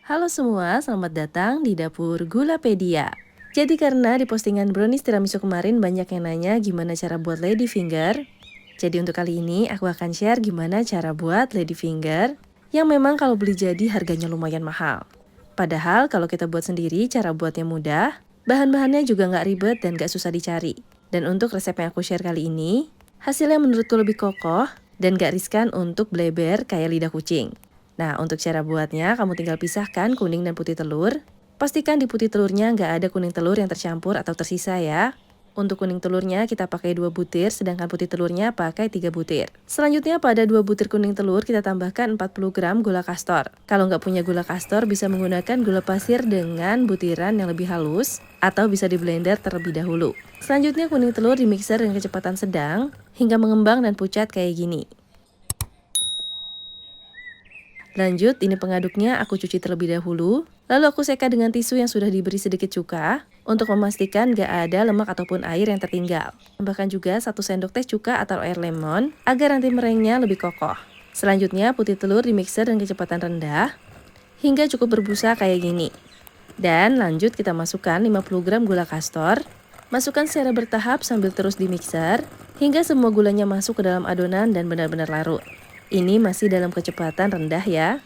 Halo semua, selamat datang di Dapur Gulapedia. Jadi karena di postingan brownies tiramisu kemarin banyak yang nanya gimana cara buat ladyfinger. Jadi untuk kali ini aku akan share gimana cara buat ladyfinger yang memang kalau beli jadi harganya lumayan mahal. Padahal kalau kita buat sendiri cara buatnya mudah, bahan-bahannya juga nggak ribet dan nggak susah dicari. Dan untuk resep yang aku share kali ini, hasilnya menurutku lebih kokoh dan nggak riskan untuk bleber kayak lidah kucing. Nah, untuk cara buatnya, kamu tinggal pisahkan kuning dan putih telur. Pastikan di putih telurnya nggak ada kuning telur yang tercampur atau tersisa ya. Untuk kuning telurnya kita pakai 2 butir, sedangkan putih telurnya pakai 3 butir. Selanjutnya pada 2 butir kuning telur kita tambahkan 40 gram gula kastor. Kalau nggak punya gula kastor bisa menggunakan gula pasir dengan butiran yang lebih halus atau bisa di blender terlebih dahulu. Selanjutnya kuning telur dimixer dengan kecepatan sedang hingga mengembang dan pucat kayak gini. Lanjut, ini pengaduknya aku cuci terlebih dahulu, lalu aku seka dengan tisu yang sudah diberi sedikit cuka, untuk memastikan gak ada lemak ataupun air yang tertinggal. Tambahkan juga 1 sendok teh cuka atau air lemon, agar nanti merengnya lebih kokoh. Selanjutnya, putih telur dimixer dengan kecepatan rendah, hingga cukup berbusa kayak gini. Dan lanjut kita masukkan 50 gram gula kastor, masukkan secara bertahap sambil terus dimixer, hingga semua gulanya masuk ke dalam adonan dan benar-benar larut. Ini masih dalam kecepatan rendah ya.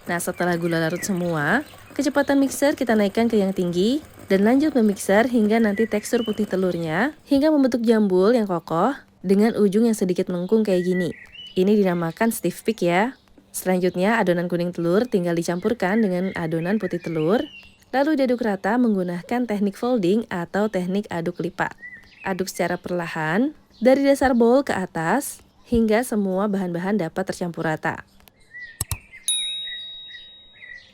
Nah, setelah gula larut semua, kecepatan mixer kita naikkan ke yang tinggi dan lanjut memixer hingga nanti tekstur putih telurnya hingga membentuk jambul yang kokoh dengan ujung yang sedikit melengkung kayak gini. Ini dinamakan stiff peak ya. Selanjutnya adonan kuning telur tinggal dicampurkan dengan adonan putih telur, lalu diaduk rata menggunakan teknik folding atau teknik aduk lipat. Aduk secara perlahan dari dasar bowl ke atas hingga semua bahan-bahan dapat tercampur rata.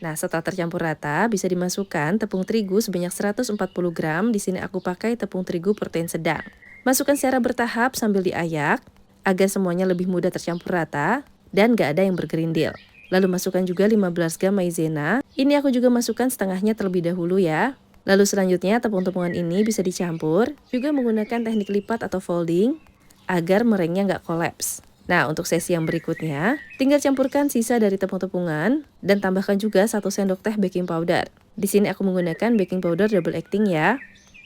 Nah, setelah tercampur rata, bisa dimasukkan tepung terigu sebanyak 140 gram. Di sini aku pakai tepung terigu protein sedang. Masukkan secara bertahap sambil diayak agar semuanya lebih mudah tercampur rata dan gak ada yang bergerindil. Lalu masukkan juga 15 gram maizena. Ini aku juga masukkan setengahnya terlebih dahulu ya. Lalu selanjutnya tepung-tepungan ini bisa dicampur, juga menggunakan teknik lipat atau folding, agar merengnya nggak kolaps. Nah, untuk sesi yang berikutnya, tinggal campurkan sisa dari tepung-tepungan, dan tambahkan juga 1 sendok teh baking powder. Di sini aku menggunakan baking powder double acting ya.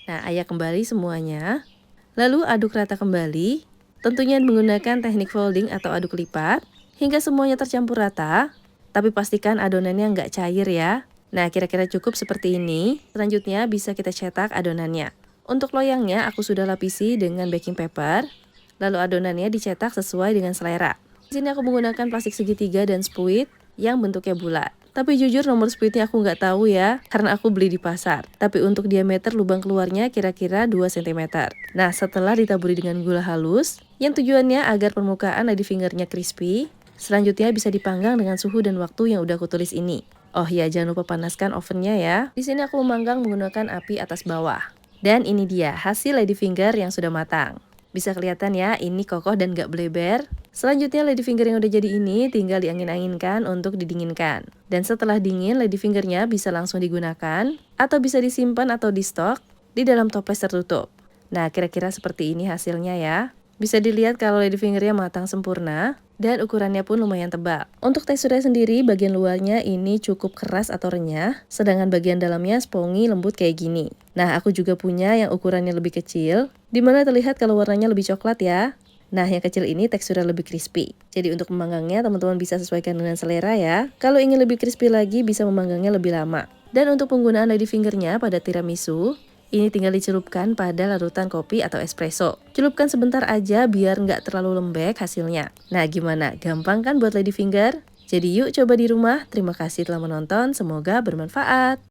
Nah, ayak kembali semuanya, lalu aduk rata kembali, tentunya menggunakan teknik folding atau aduk lipat, hingga semuanya tercampur rata, tapi pastikan adonannya nggak cair ya. Nah, kira-kira cukup seperti ini. Selanjutnya bisa kita cetak adonannya. Untuk loyangnya aku sudah lapisi dengan baking paper, lalu adonannya dicetak sesuai dengan selera. Di sini aku menggunakan plastik segitiga dan spuit yang bentuknya bulat. Tapi jujur nomor spuitnya aku nggak tahu ya, karena aku beli di pasar. Tapi untuk diameter lubang keluarnya kira-kira 2 cm. Nah, setelah ditaburi dengan gula halus, yang tujuannya agar permukaan ladyfingernya crispy, selanjutnya bisa dipanggang dengan suhu dan waktu yang udah aku tulis ini. Oh ya, jangan lupa panaskan ovennya ya. Di sini aku memanggang menggunakan api atas bawah. Dan ini dia hasil ladyfinger yang sudah matang. Bisa kelihatan ya, ini kokoh dan gak bleber. Selanjutnya ladyfinger yang udah jadi ini tinggal diangin-anginkan untuk didinginkan. Dan setelah dingin, ladyfingernya bisa langsung digunakan, atau bisa disimpan atau di stok di dalam toples tertutup. Nah, kira-kira seperti ini hasilnya ya. Bisa dilihat kalau ladyfingernya matang sempurna, dan ukurannya pun lumayan tebal. Untuk teksturnya sendiri, bagian luarnya ini cukup keras atau renyah, sedangkan bagian dalamnya spongy lembut kayak gini. Nah, aku juga punya yang ukurannya lebih kecil, dimana terlihat kalau warnanya lebih coklat ya. Nah, yang kecil ini teksturnya lebih crispy. Jadi untuk memanggangnya, teman-teman bisa sesuaikan dengan selera ya. Kalau ingin lebih crispy lagi, bisa memanggangnya lebih lama. Dan untuk penggunaan ladyfingernya pada tiramisu, ini tinggal dicelupkan pada larutan kopi atau espresso. Celupkan sebentar aja biar nggak terlalu lembek hasilnya. Nah, gimana? Gampang kan buat ladyfinger? Jadi yuk coba di rumah. Terima kasih telah menonton, semoga bermanfaat.